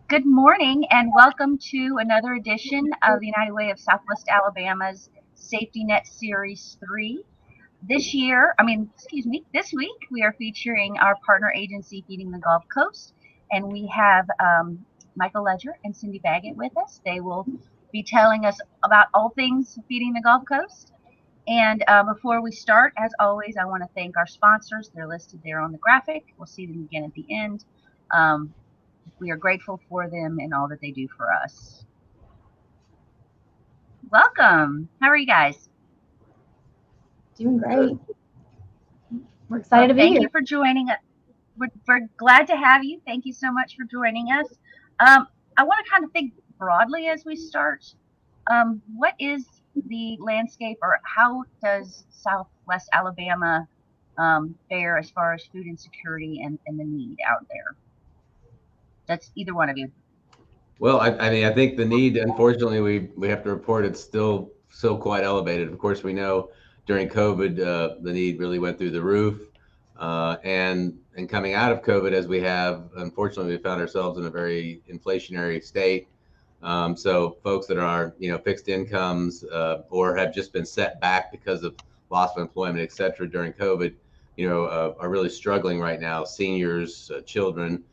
Good morning and welcome to another edition of the United Way of Southwest Alabama's Safety Net Series 3. This week we are featuring our partner agency, Feeding the Gulf Coast, and we have Michael Ledger and Cindy Baggett with us. They will be telling us about all things Feeding the Gulf Coast. And before we start, as always, I want to thank our sponsors. They're listed there on the graphic. We'll see them again at the end. We are grateful for them and all that they do for us. Welcome. How are you guys? Doing great. We're excited to be here. Thank you for joining us. We're glad to have you. Thank you so much for joining us. I want to kind of think broadly as we start. What is the landscape, or how does Southwest Alabama fare as far as food insecurity and the need out there? That's either one of you. Well, I think the need, unfortunately, we have to report it's still quite elevated. Of course, we know during COVID, the need really went through the roof. And coming out of COVID, as we have, unfortunately, we found ourselves in a very inflationary state. So folks that are, fixed incomes or have just been set back because of loss of employment, et cetera, during COVID, are really struggling right now. Seniors, children,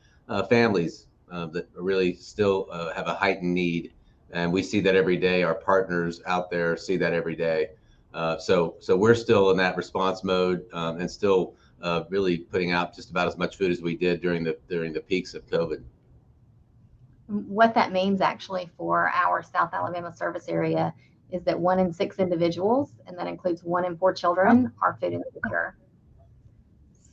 families that really still have a heightened need. And we see that every day. Our partners out there see that every day. So we're still in that response mode and still really putting out just about as much food as we did during the peaks of COVID. What that means actually for our South Alabama service area is that 1 in 6 individuals, and that includes 1 in 4 children, are food insecure.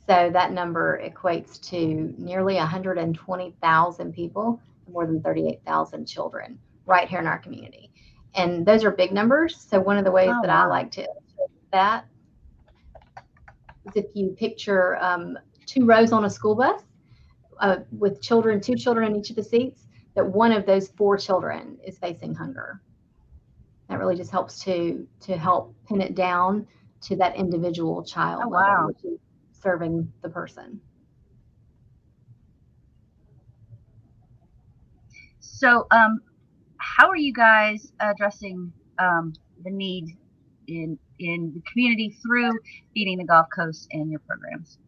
So that number equates to nearly 120,000 people, more than 38,000 children right here in our community. And those are big numbers. So one of the ways that I like to illustrate that is if you picture 2 rows on a school bus with 2 children in each of the seats, that one of those 4 children is facing hunger. That really just helps to help pin it down to that individual child level, which is serving the person. So, how are you guys addressing the need in the community through Feeding the Gulf Coast and your programs?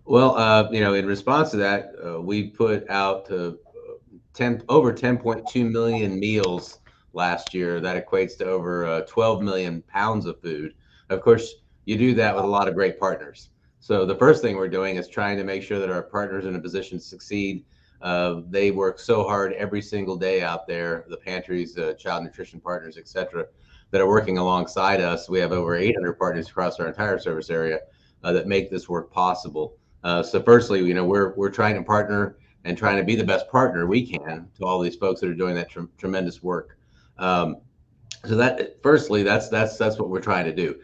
Well, in response to that, we put out over 10.2 million meals last year. That equates to over 12 million pounds of food. Of course, you do that with a lot of great partners. So the first thing we're doing is trying to make sure that our partners are in a position to succeed. They work so hard every single day out there, the pantries, child nutrition partners, et cetera, that are working alongside us. We have over 800 partners across our entire service area that make this work possible. So firstly, we're trying to partner and trying to be the best partner we can to all these folks that are doing that tremendous work. So that firstly, that's what we're trying to do.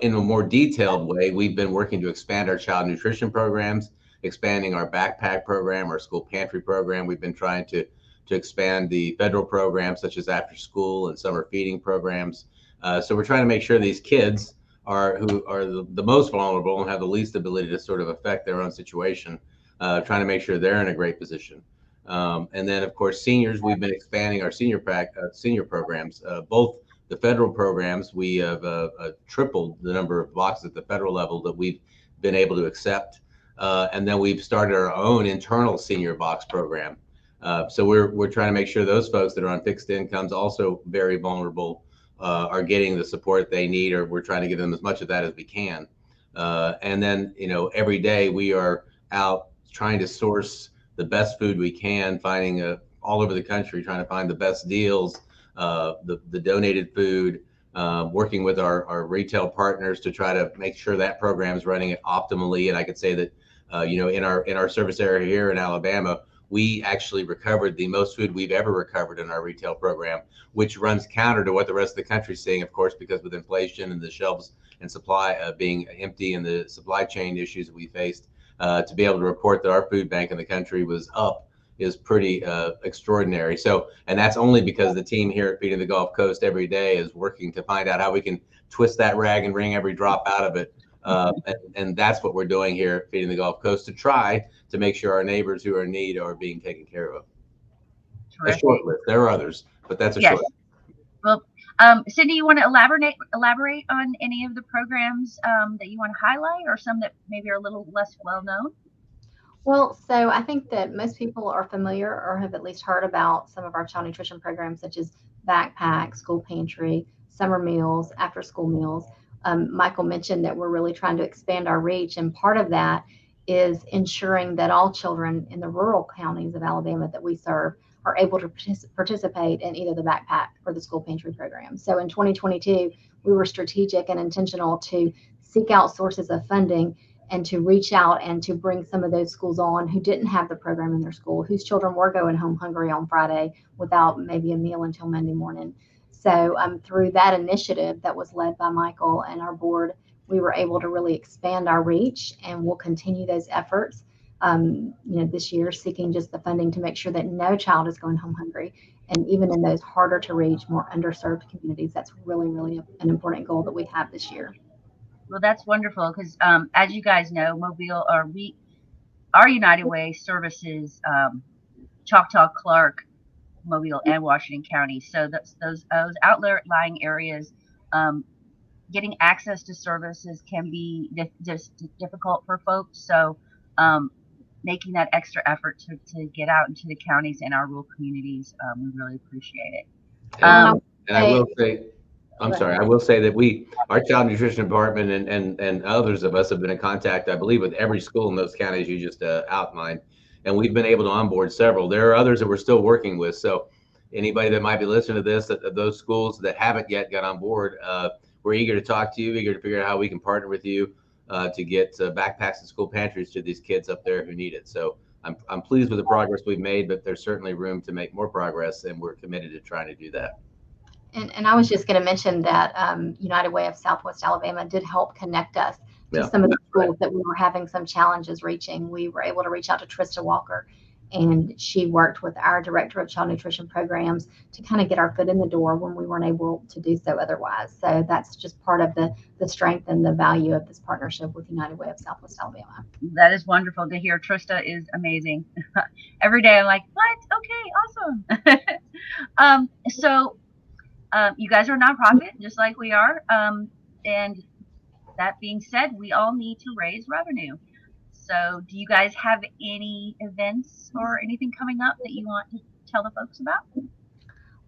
In a more detailed way, we've been working to expand our child nutrition programs, expanding our backpack program, our school pantry program. We've been trying to expand the federal programs such as after school and summer feeding programs. So we're trying to make sure these kids who are the most vulnerable and have the least ability to sort of affect their own situation, trying to make sure they're in a great position. And then, of course, seniors, we've been expanding our senior programs. Both the federal programs, we have tripled the number of boxes at the federal level that we've been able to accept. And then we've started our own internal senior box program. So we're trying to make sure those folks that are on fixed incomes, also very vulnerable, are getting the support they need, or we're trying to give them as much of that as we can. And then, every day we are out trying to source the best food we can, finding all over the country, trying to find the best deals, the donated food, working with our retail partners to try to make sure that program is running it optimally. And I could say that, in our service area here in Alabama, we actually recovered the most food we've ever recovered in our retail program, which runs counter to what the rest of the country's seeing, of course, because with inflation and the shelves and supply being empty and the supply chain issues that we faced, to be able to report that our food bank in the country was up is pretty extraordinary. So, and that's only because the team here at Feeding the Gulf Coast every day is working to find out how we can twist that rag and wring every drop out of it And that's what we're doing here at Feeding the Gulf Coast, to try to make sure our neighbors who are in need are being taken care of. A Terrific. short list. There are others, but that's a Yes. short list. Well, Cindy, you want to elaborate on any of the programs that you want to highlight, or some that maybe are a little less well known? Well, so I think that most people are familiar or have at least heard about some of our child nutrition programs, such as backpack, school pantry, summer meals, after school meals. Michael mentioned that we're really trying to expand our reach, and part of that is ensuring that all children in the rural counties of Alabama that we serve are able to participate in either the backpack or the school pantry program. So in 2022, we were strategic and intentional to seek out sources of funding and to reach out and to bring some of those schools on who didn't have the program in their school, whose children were going home hungry on Friday without maybe a meal until Monday morning. So through that initiative that was led by Michael and our board, we were able to really expand our reach, and we'll continue those efforts this year, seeking just the funding to make sure that no child is going home hungry. And even in those harder to reach, more underserved communities, that's really, really an important goal that we have this year. Well, that's wonderful, because as you guys know, Mobile, or our United Way services Choctaw, Clark, Mobile, and Washington County. So those outlying areas, getting access to services can be just difficult for folks. So making that extra effort to get out into the counties and our rural communities, we really appreciate it. And I will say, I'm sorry, I will say that our child nutrition department and others of us have been in contact, I believe, with every school in those counties you just outlined, and we've been able to onboard several. There are others that we're still working with. So anybody that might be listening to this, those schools that haven't yet got on board, we're eager to talk to you, eager to figure out how we can partner with you to get backpacks and school pantries to these kids up there who need it. So I'm pleased with the progress we've made, but there's certainly room to make more progress, and we're committed to trying to do that. And I was just going to mention that United Way of Southwest Alabama did help connect us to some of the schools that we were having some challenges reaching. We were able to reach out to Trista Walker, and she worked with our director of child nutrition programs to kind of get our foot in the door when we weren't able to do so otherwise. So that's just part of the strength and the value of this partnership with United Way of Southwest Alabama. That is wonderful to hear. Trista is amazing. Every day I'm like, what? Okay, awesome. You guys are a nonprofit, just like we are. And that being said, we all need to raise revenue. So do you guys have any events or anything coming up that you want to tell the folks about?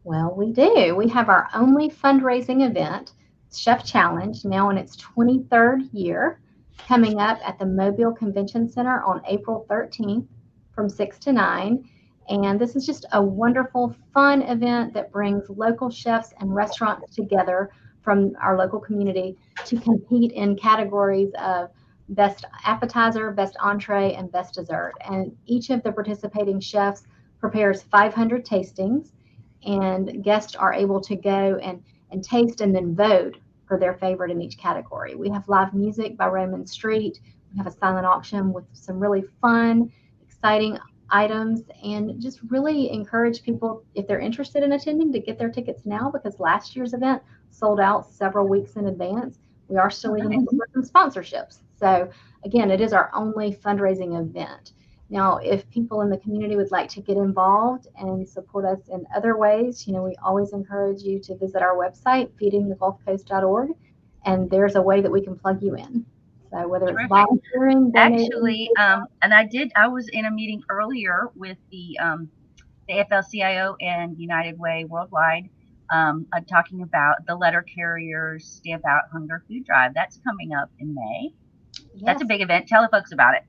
Well, we do. We have our only fundraising event, Chef Challenge, now in its 23rd year, coming up at the Mobile Convention Center on April 13th from 6 to 9. And this is just a wonderful, fun event that brings local chefs and restaurants together from our local community to compete in categories of best appetizer, best entree, and best dessert. And each of the participating chefs prepares 500 tastings, and guests are able to go and taste and then vote for their favorite in each category. We have live music by Raymond Street. We have a silent auction with some really fun, exciting items, and just really encourage people, if they're interested in attending, to get their tickets now, because last year's event sold out several weeks in advance. We are still even looking for some sponsorships. So again, it is our only fundraising event. Now, if people in the community would like to get involved and support us in other ways, we always encourage you to visit our website, feedingthegulfcoast.org, and there's a way that we can plug you in. So whether it's volunteering, actually, and I was in a meeting earlier with the AFL-CIO and United Way Worldwide, talking about the letter carriers stamp out hunger food drive. That's coming up in May. Yes. That's a big event. Tell the folks about it.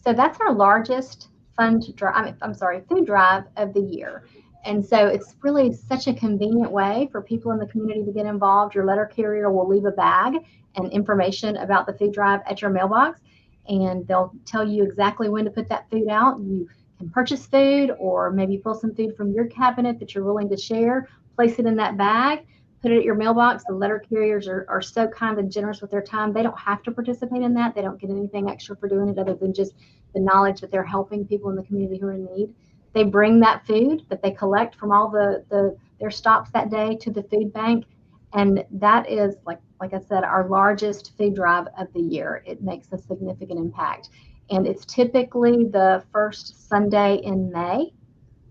So that's our largest food drive of the year. And so it's really such a convenient way for people in the community to get involved. Your letter carrier will leave a bag and information about the food drive at your mailbox, and they'll tell you exactly when to put that food out. You can purchase food, or maybe pull some food from your cabinet that you're willing to share, place it in that bag, put it at your mailbox. The letter carriers are so kind and generous with their time. They don't have to participate in that. They don't get anything extra for doing it other than just the knowledge that they're helping people in the community who are in need. They bring that food that they collect from all their stops that day to the food bank, And that is, like I said, our largest food drive of the year. It makes a significant impact. And it's typically the first Sunday in May.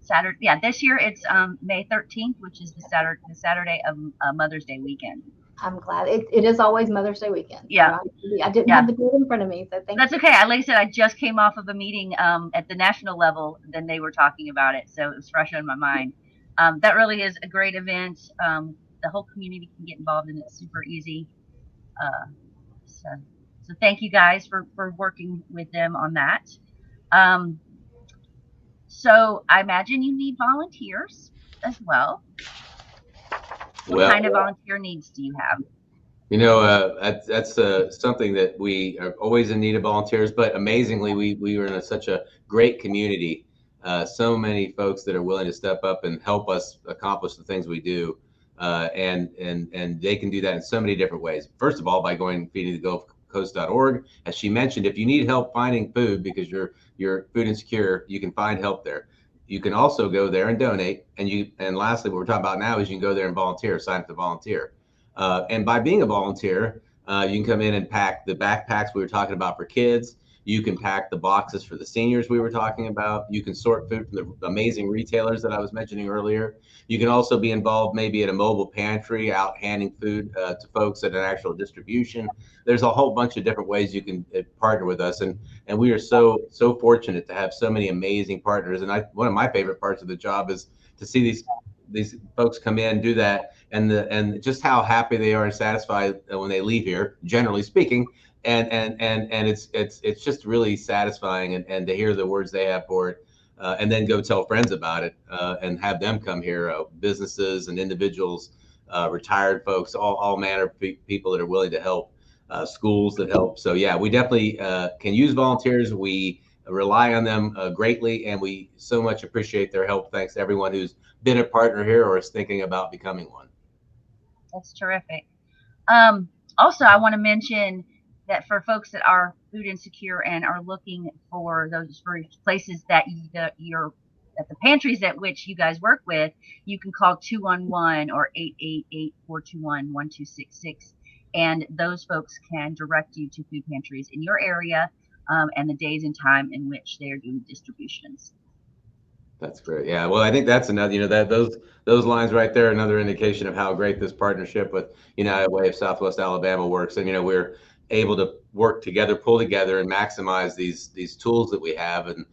Saturday, yeah. This year it's May 13th, which is the Saturday of Mother's Day weekend. I'm glad it is always Mother's Day weekend. Yeah, so I didn't have the date in front of me, so thank That's you. okay. Like I said, I just came off of a meeting at the national level. Then they were talking about it, so it was fresh on my mind. That really is a great event. The whole community can get involved, and it's super easy. Uh, so, so thank you guys for working with them on that. Um, so I imagine you need volunteers as well. What Well, kind of volunteer needs do you have? that's something that we are always in need of volunteers, but amazingly, we are in such a great community. So many folks that are willing to step up and help us accomplish the things we do. And they can do that in so many different ways. First of all, by going feedingthegulfcoast.org. As she mentioned, if you need help finding food because you're food insecure, you can find help there. You can also go there and donate. And lastly, what we're talking about now is you can go there and volunteer, sign up to volunteer. And by being a volunteer, you can come in and pack the backpacks we were talking about for kids. You can pack the boxes for the seniors we were talking about. You can sort food from the amazing retailers that I was mentioning earlier. You can also be involved maybe at a mobile pantry out handing food to folks at an actual distribution. There's a whole bunch of different ways you can partner with us. And we are so fortunate to have so many amazing partners. And one of my favorite parts of the job is to see these folks come in, do that, and just how happy they are and satisfied when they leave here, generally speaking. And it's just really satisfying and to hear the words they have for it, and then go tell friends about it, and have them come here, businesses and individuals, retired folks, all manner of people that are willing to help, schools that help. So yeah, we definitely can use volunteers. We rely on them greatly, and we so much appreciate their help. Thanks to everyone who's been a partner here or is thinking about becoming one. That's terrific. Also, I want to mention that for folks that are food insecure and are looking for those for places that you're at the pantries at which you guys work with, you can call 211 or 888-421-1266, and those folks can direct you to food pantries in your area, and the days and time in which they are doing distributions. That's great. Yeah. Well, I think that's another, that those lines right there, another indication of how great this partnership with United Way of Southwest Alabama works. And we're able to work together, pull together, and maximize these tools that we have, and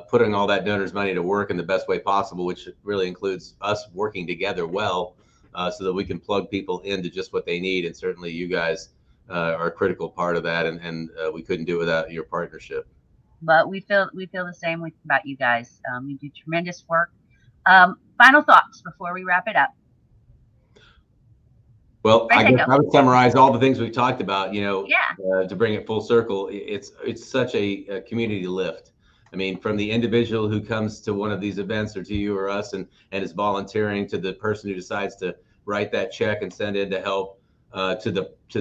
putting all that donors' money to work in the best way possible, which really includes us working together well, so that we can plug people into just what they need. And certainly, you guys are a critical part of that, and we couldn't do it without your partnership. But we feel the same way about you guys. You do tremendous work. Final thoughts before we wrap it up. Well, I guess I would Yeah. summarize all the things we talked about. To bring it full circle, it's such a community lift. I mean, from the individual who comes to one of these events, or to you or us, and is volunteering, to the person who decides to write that check and send in to help, to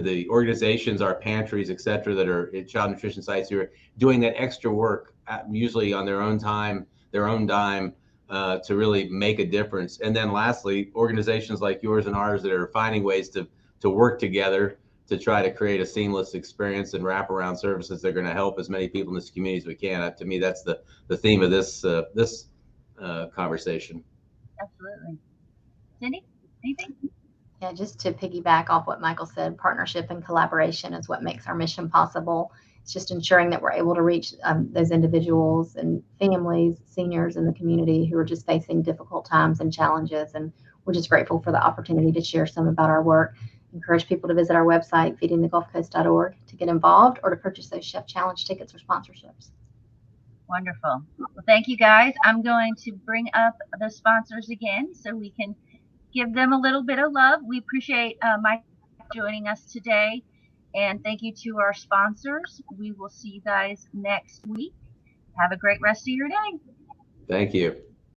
the organizations, our pantries, et cetera, that are at child nutrition sites who are doing that extra work, usually on their own time, their own dime, to really make a difference. And then lastly, organizations like yours and ours that are finding ways to work together to try to create a seamless experience and wraparound services that are going to help as many people in this community as we can. To me, that's the theme of this conversation. Absolutely. Cindy, anything? Yeah, just to piggyback off what Michael said, partnership and collaboration is what makes our mission possible. It's just ensuring that we're able to reach those individuals and families, seniors in the community who are just facing difficult times and challenges. And we're just grateful for the opportunity to share some about our work. Encourage people to visit our website, feedingthegulfcoast.org, to get involved or to purchase those Chef Challenge tickets or sponsorships. Wonderful. Well, thank you guys. I'm going to bring up the sponsors again so we can give them a little bit of love. We appreciate Mike joining us today. And thank you to our sponsors. We will see you guys next week. Have a great rest of your day. Thank you.